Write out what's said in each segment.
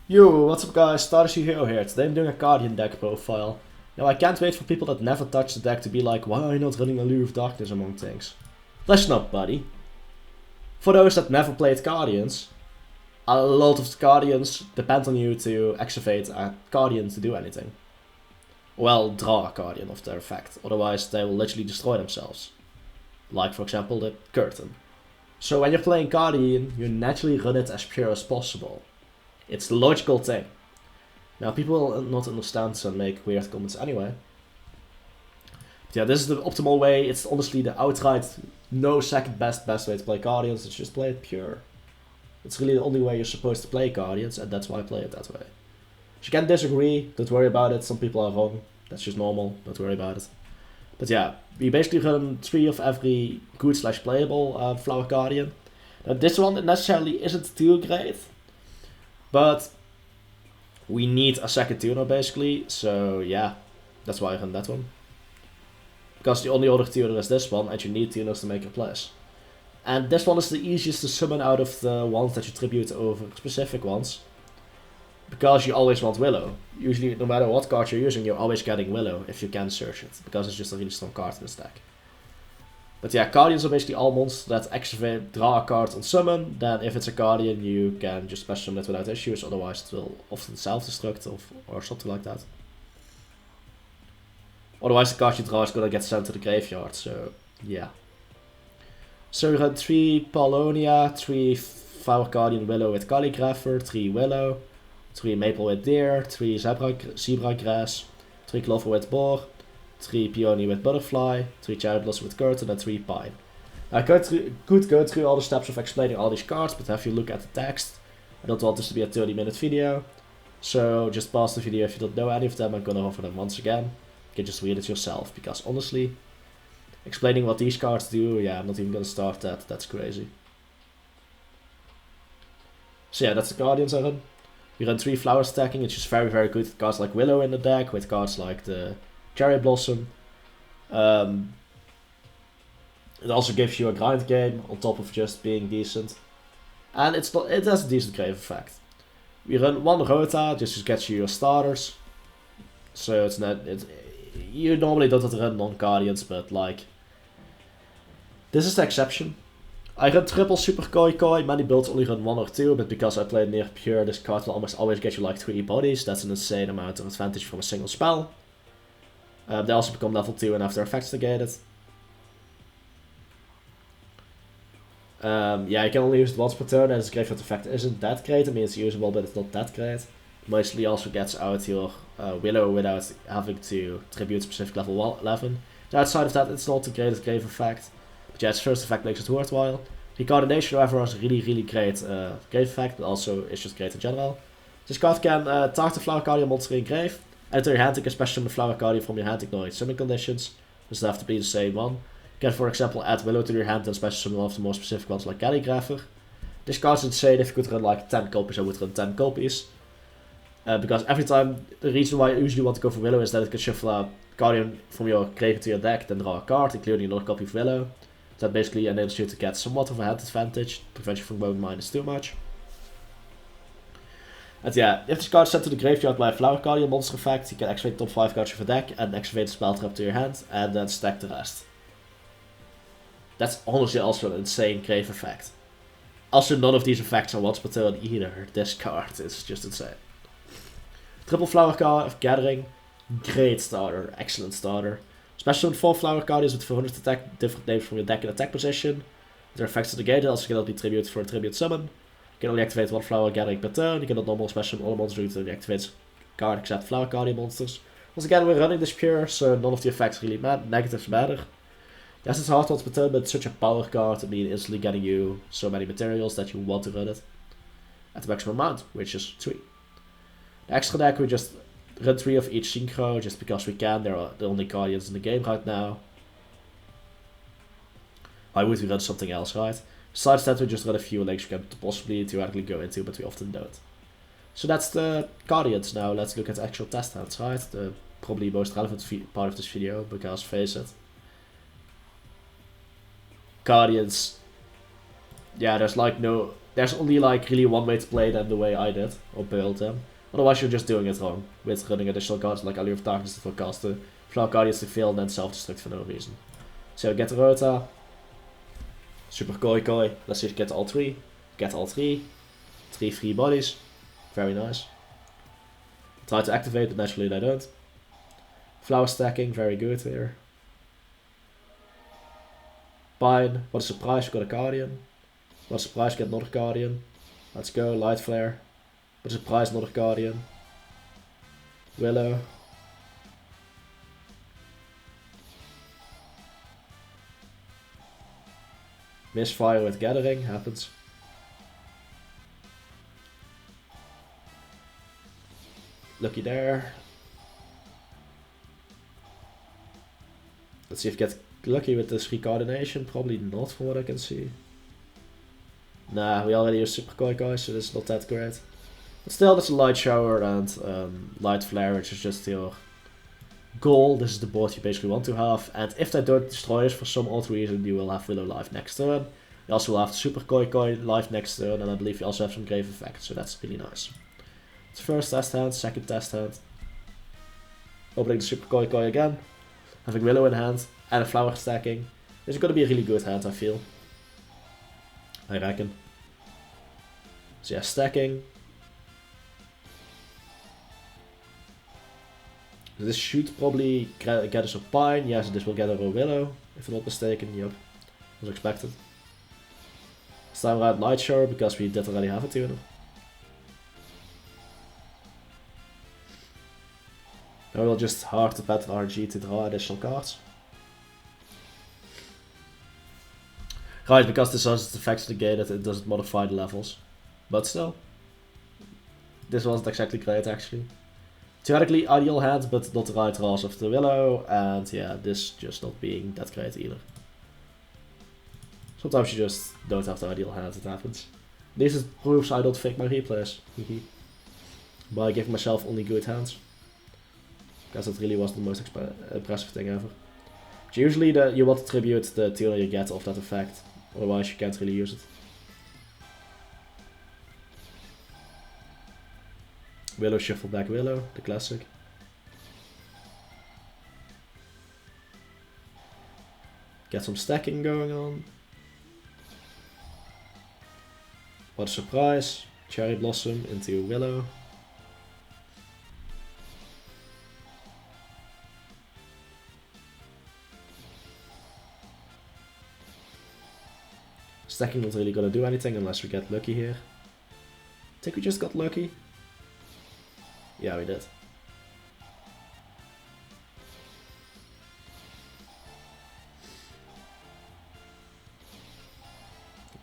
Yo, what's up guys, Stardew Hero here. Today I'm doing a Cardian deck profile. Now I can't wait for people that never touch the deck to be like, why are you not running Allure of Darkness among things? Listen up, buddy. For those that never played Cardians, a lot of Cardians depend on you to activate a Cardian to do anything. Well, draw a Cardian of their effect, otherwise they will literally destroy themselves. Like for example the Curtain. So when you're playing Cardian, you naturally run it as pure as possible. It's the logical thing. Now, people will not understand and make weird comments anyway. But yeah, this is the optimal way. It's honestly the outright, no second best way to play Guardians. It's just play it pure. It's really the only way you're supposed to play Guardians, and that's why I play it that way. If you can disagree, don't worry about it. Some people are wrong. That's just normal. Don't worry about it. But yeah, we basically run 3 of every good/playable Flower Guardian. Now, this one necessarily isn't too great. But we need a second tuner basically, so yeah, that's why I run that one. Because the only other tuner is this one, and you need tuners to make your plays. And this one is the easiest to summon out of the ones that you tribute over specific ones. Because you always want Willow. Usually, no matter what card you're using, you're always getting Willow if you can search it. Because it's just a really strong card in this deck. But yeah, Cardians are basically all monsters that activate, draw a card on summon. Then if it's a Guardian, you can just special summon it without issues, otherwise it will often self-destruct or something like that. Otherwise the card you draw is gonna get sent to the graveyard, so yeah. So we run 3 Paulonia, 3 Flower Guardian Willow with Calligrapher, 3 Willow, 3 Maple with Deer, 3 Zebra Grass, 3 Clover with Boar, 3 Peony with Butterfly, 3 Cherry Blossom with Curtain, and 3 Pine. Now, I could go through all the steps of explaining all these cards, but have you look at the text. I don't want this to be a 30-minute video, so just pause the video if you don't know any of them. I'm gonna offer them once again. You can just read it yourself, because honestly, explaining what these cards do, yeah, I'm not even gonna start that. That's crazy. So yeah, that's the Guardians I run. We run 3 flower stacking, which is very, very good with cards like Willow in the deck, with cards like the Cherry Blossom. It also gives you a grind game on top of just being decent. And it has a decent grave effect. We run 1 Rota just to get you your starters. So it's not... you normally don't have to run non-Guardians, but like... this is the exception. I run triple Super Koi. Many builds only run 1 or 2, but because I play near pure, this card will almost always get you like 3 bodies. That's an insane amount of advantage from a single spell. They also become level 2 and have their effects negated. Yeah, you can only use it once per turn, and its graveyard effect isn't that great. I mean, it's usable, but it's not that great. Mostly also gets out your Willow without having to tribute specific level 11. So outside of that, it's not the greatest grave effect. But yeah, its first effect makes it worthwhile. Recardination, however, has a really, really great grave effect, but also is just great in general. This card can target the Flower Guardian monster in grave. Enter your hand, take a special summon the Flower Guardian from your hand, ignoring summon conditions. Doesn't have to be the same one. You can, for example, add Willow to your hand and special summon one of the more specific ones like Calligrapher. This card is insane. If you could run like 10 copies, I would run 10 copies. Because every time, the reason why I usually want to go for Willow is that it can shuffle a Guardian from your graveyard to your deck, then draw a card, including another copy of Willow. That basically enables you to get somewhat of a hand advantage, prevents you from going minus too much. And yeah, if this card is sent to the graveyard by a Flower Guardian monster effect, you can activate the top 5 cards of your deck and activate the spell trap to your hand, and then stack the rest. That's honestly also an insane grave effect. Also, none of these effects are once per turn either. This card is just insane. Triple Flower Gathering, great starter, excellent starter. Special summon 4 Flower Guardians with 400 attack, different names from your deck in attack position. Their effects are negated, also cannot be tribute for a tribute summon. You can only activate 1 Flower Gathering per turn. You cannot normal special summon all monsters until you activate card except Flower Guardian monsters. Once again, we're running this pure, so none of the effects really negatives matter. Yes, it's hard once per turn, but it's such a power card. I mean, instantly getting you so many materials that you want to run it at the maximum amount, which is 3. The extra deck, we just run 3 of each Synchro, just because we can. They're the only Guardians in the game right now. Why would we run something else, right? Besides that, we just run a few links we can possibly theoretically go into, but we often don't. So that's the Guardians. Now let's look at actual test hands, right? The probably most relevant part of this video, because face it, Guardians, yeah, there's like no there's only like really one way to play them the way I did, or build them. Otherwise you're just doing it wrong, with running additional cards like Allure of Darkness that will cast the Flower Guardians to fail and then self-destruct for no reason. So get the Rota, Super Koi Koi, let's see if you get all three. Get all three. 3 free bodies. Very nice. Try to activate, but naturally they don't. Flower stacking, very good here. Pine, what a surprise, we got a Cardian. What a surprise, get another Cardian. Let's go, Light Flare. What a surprise, another Cardian. Willow. Misfire with Gathering, happens. Lucky there. Let's see if you get lucky with this recoordination. Probably not from what I can see. Nah, we already use Super Koi Koi, so this is not that great. But still, there's a Light Shower and Light Flare, which is just your goal. This is the board you basically want to have. And if they don't destroy it for some odd reason, you will have Willow live next turn. You also will have Super Koi Koi live next turn, and I believe you also have some Grave Effect, so that's really nice. It's first test hand, second test hand. Opening the Super Koi Koi again. Having Willow in hand, and a flower stacking. This is going to be a really good hand, I feel. I reckon. So yeah, stacking. This should probably get us a Pine. Yes, this will get a Willow, if I'm not mistaken. Yep, was expected. This time around Light Shower, because we did already have a tuner. Now we'll just hard to bet RNG to draw additional cards. Right, because this has its effects negated, it doesn't modify the levels. But still. This wasn't exactly great actually. Theoretically ideal hand, but not the right draws of the Willow, and yeah, this just not being that great either. Sometimes you just don't have the ideal hand, it happens. This proves I don't fake my replays. By giving myself only good hands. Because it really wasn't the most impressive thing ever. But usually you want to tribute the tuner you get off that effect, otherwise you can't really use it. Willow shuffle back Willow, the classic. Get some stacking going on. What a surprise. Cherry Blossom into Willow. Stacking not really gonna do anything unless we get lucky here. I think we just got lucky. Yeah, we did.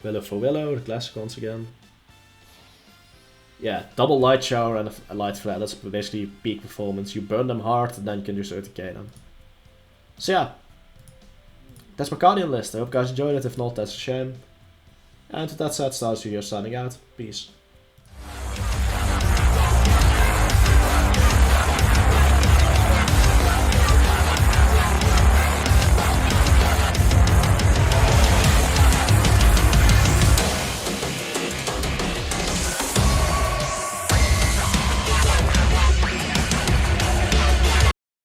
Willow for Willow, the classic once again. Yeah, double Light Shower and a Light Flare, that's basically peak performance. You burn them hard and then you can do 30k them. So yeah, that's my Cardian list. I hope you guys enjoyed it, if not that's a shame. And with that said, Stars Studio signing out. Peace.